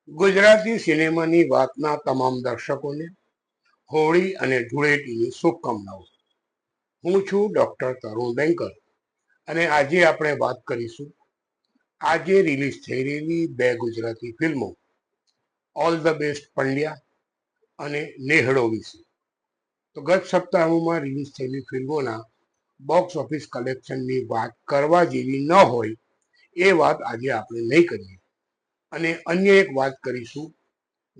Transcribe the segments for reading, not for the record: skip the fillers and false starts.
ગુજરાતી સિનેમાની વાતના તમામ દર્શકોને હોળી અને ધૂળેટીની શુભકામનાઓ. હું છું ડોક્ટર તરુણ બેંકર અને આજે આપણે વાત કરીશું આજે રિલીઝ થઈ રહેલી બે ગુજરાતી ફિલ્મો ઓલ ધ બેસ્ટ પંડ્યા અને નેહડો વિશે. તો ગત સપ્તાહોમાં રિલીઝ થયેલી ફિલ્મોના બોક્સ ઓફિસ કલેક્શનની વાત કરવા જેવી ન હોય એ વાત આજે આપણે નહીં કરીએ અને અન્ય એક વાત કરીશું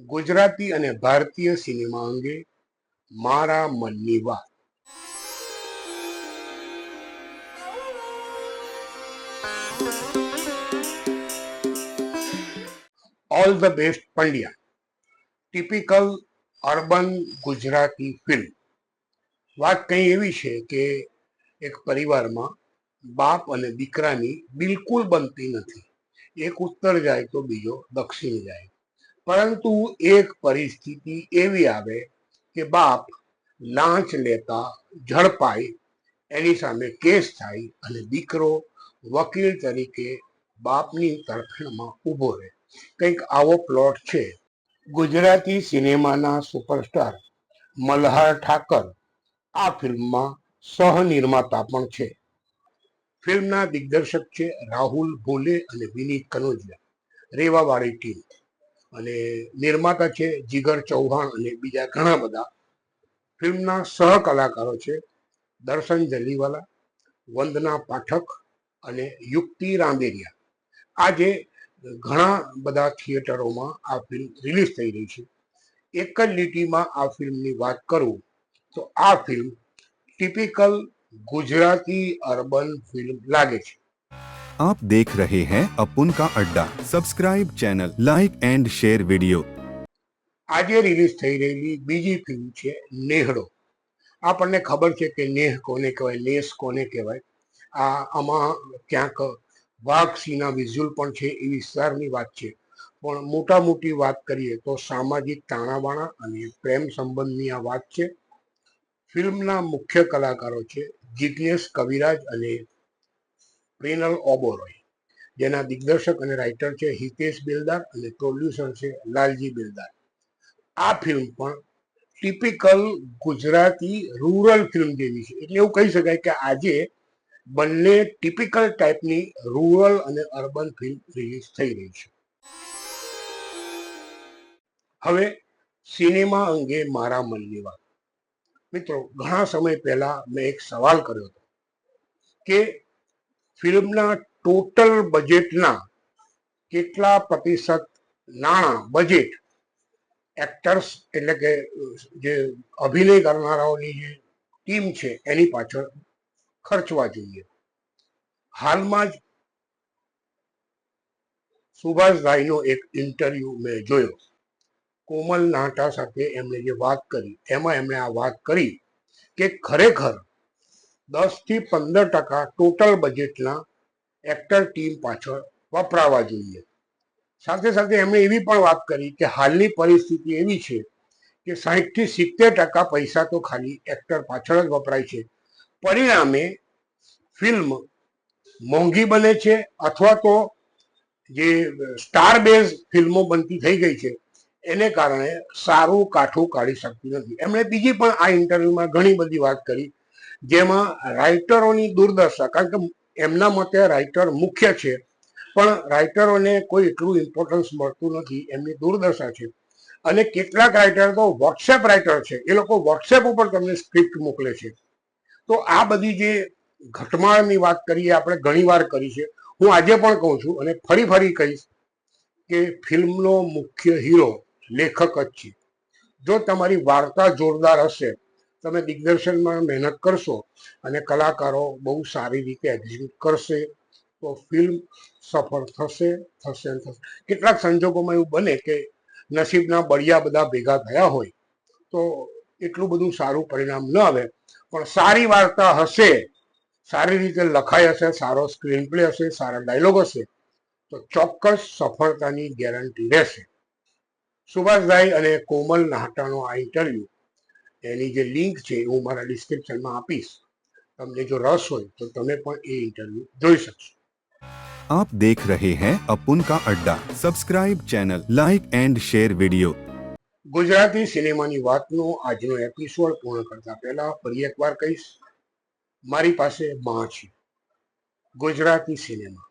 ગુજરાતી અને ભારતીય સિનેમા અંગે મારા મનની વાત. All the best Pandya typical urban Gujarati film. વાત કંઈ એવી છે કે એક પરિવારમાં બાપ અને દીકરાની બિલકુલ બનતી નથી. એક ઉત્તર જાય તો બીજો દક્ષિણ જાય, પરંતુ એક પરિસ્થિતિ એવી આવે કે બાપ લાંચ લેતા ઝડપાય, એની સામે કેસ થાય અને દીકરો વકીલ તરીકે બાપની તરફેણમાં ઊભો રહે. કંઈક આવો પ્લોટ છે. ગુજરાતી સિનેમાના સુપરસ્ટાર મલ્હાર ઠાકર આ ફિલ્મમાં સહનિર્માતા પણ છે. ફિલ્મના દિગ્દર્શક છે રાહુલ ભોલે અને વિનીત કનોજિયા, રેવાવાળી ટીમ. અને નિર્માતા છે જીગર ચૌહાણ અને બીજા ઘણા બધા. ફિલ્મના સહ કલાકારો છે દર્શન જલીવાલા, વંદના પાઠક અને યુક્તિ રાંદેરિયા. આજે ઘણા બધા થિયેટરોમાં આ ફિલ્મ રિલીઝ થઈ રહી છે. એક જ લીટીમાં આ ફિલ્મની વાત કરું તો આ film typical Gujarati urban film लागे छे. आप देख रहे हैं अपुन का अड्डा। Subscribe channel, like and share video. આજે રિલીઝ થઈ રહેલી બીજી ફિલ્મ છે નેહડો. આપણને ખબર છે કે નેહ કોને કહેવાય, નેસ કોને કહેવાય. આમાં ક્યાંક વાઘ સિંહના વિઝ્યુઅલ પણ છે, એ વિસ્તારની વાત છે. પણ મોટા મોટી વાત કરીએ તો સામાજિક તાણાવાણા અને પ્રેમ સંબંધની આ વાત છે. ફિલ્મના મુખ્ય કલાકારો છે જિગ્નેશ કવિરાજ અને પ્રેનલ ઓબોરોય, જેના દિગ્દર્શક અને રાઇટર છે હિતેશ બેલદાર અને પ્રોડ્યુસર છે લાલજી બેલદાર. આ ફિલ્મ પણ ટિપિકલ ગુજરાતી રૂરલ ફિલ્મ જેવી છે. એટલે એવું કહી શકાય કે આજે બંને ટિપિકલ ટાઈપની રૂરલ અને અર્બન ફિલ્મ રિલીઝ થઈ રહી છે. હવે સિનેમા અંગે મારા મનની વાત. મિત્રો, ઘણા સમય પહેલા મેં એક સવાલ કર્યો હતો કે ફિલ્મના ટોટલ બજેટના કેટલા પ્રતિશત નાણાં, બજેટ એક્ટર્સ એટલે કે જે અભિનય કરનારાઓની જે ટીમ છે એની પાછળ ખર્ચવા જોઈએ. હાલમાં જ સુભાષભાઈનો એક ઇન્ટરવ્યુ મેં જોયો. કોમલ નાહટા સાથે એમણે જે વાત કરી એમાં એમણે આ વાત કરી કે ખરેખર 10 થી 15% ટોટલ બજેટના એક્ટર ટીમ પાછળ વપરાવા જોઈએ. સાથે સાથે એમણે એવી પણ વાત કરી કે હાલની પરિસ્થિતિ એવી છે કે 60 થી 70% પૈસા તો ખાલી એક્ટર પાછળ જ વપરાય છે. પરિણામે ફિલ્મ મોંઘી બને છે અથવા તો જે સ્ટાર બેઝ ફિલ્મો બનતી થઈ ગઈ છે એને કારણે સારું કાઠું કાઢી શકતી નથી. એમણે બીજી પણ આ ઇન્ટરવ્યુમાં ઘણી બધી વાત કરી, જેમાં રાઇટરોની દુર્દશા, કારણ કે એમના મતે રાઇટર મુખ્ય છે પણ રાઇટરોને કોઈ એટલું ઇમ્પોર્ટન્સ મળતું નથી, એમની દુર્દશા છે. અને કેટલાક રાઇટર તો વોટ્સએપ રાઇટર છે, એ લોકો વોટ્સએપ ઉપર તમને સ્ક્રિપ્ટ મોકલે છે. તો આ બધી જે ઘટમાળની વાત કરીએ આપણે ઘણી વાર કરી છે. હું આજે પણ કહું છું અને ફરી કહીશ કે ફિલ્મનો મુખ્ય હીરો લેખક જ છે. જો તમારી વાર્તા જોરદાર હશે, તમે દિગ્દર્શનમાં મહેનત કરશો અને કલાકારો બહુ સારી રીતે એક્ઝિક્યુટ કરશે તો ફિલ્મ સફળ થશે. કેટલાક સંજોગોમાં એવું બને કે નસીબના બળિયા બધા ભેગા થયા હોય તો એટલું બધું સારું પરિણામ ન આવે. પણ સારી વાર્તા હશે, સારી રીતે લખાઈ હશે, સારો સ્ક્રીન પ્લે હશે, સારા ડાયલોગ હશે તો ચોક્કસ સફળતાની ગેરંટી રહેશે. સુભાષભાઈ અને કોમલ નાહટાનો આ ઇન્ટરવ્યુ, એની જે લિંક છે હું મારા ડિસ્ક્રિપ્શનમાં આપીશ. તમને જો રસ હોય તો તમે પણ એ ઇન્ટરવ્યુ જોઈ શકશો. आप देख रहे हैं अपुन का अड्डा। Subscribe channel, like and share video. Gujarati સિનેમાની વાતનો આજનો એપિસોડ પૂર્ણ કરતા પહેલા ફરી એકવાર કહીશ, મારી પાસે માં છે. ગુજરાતી સિનેમા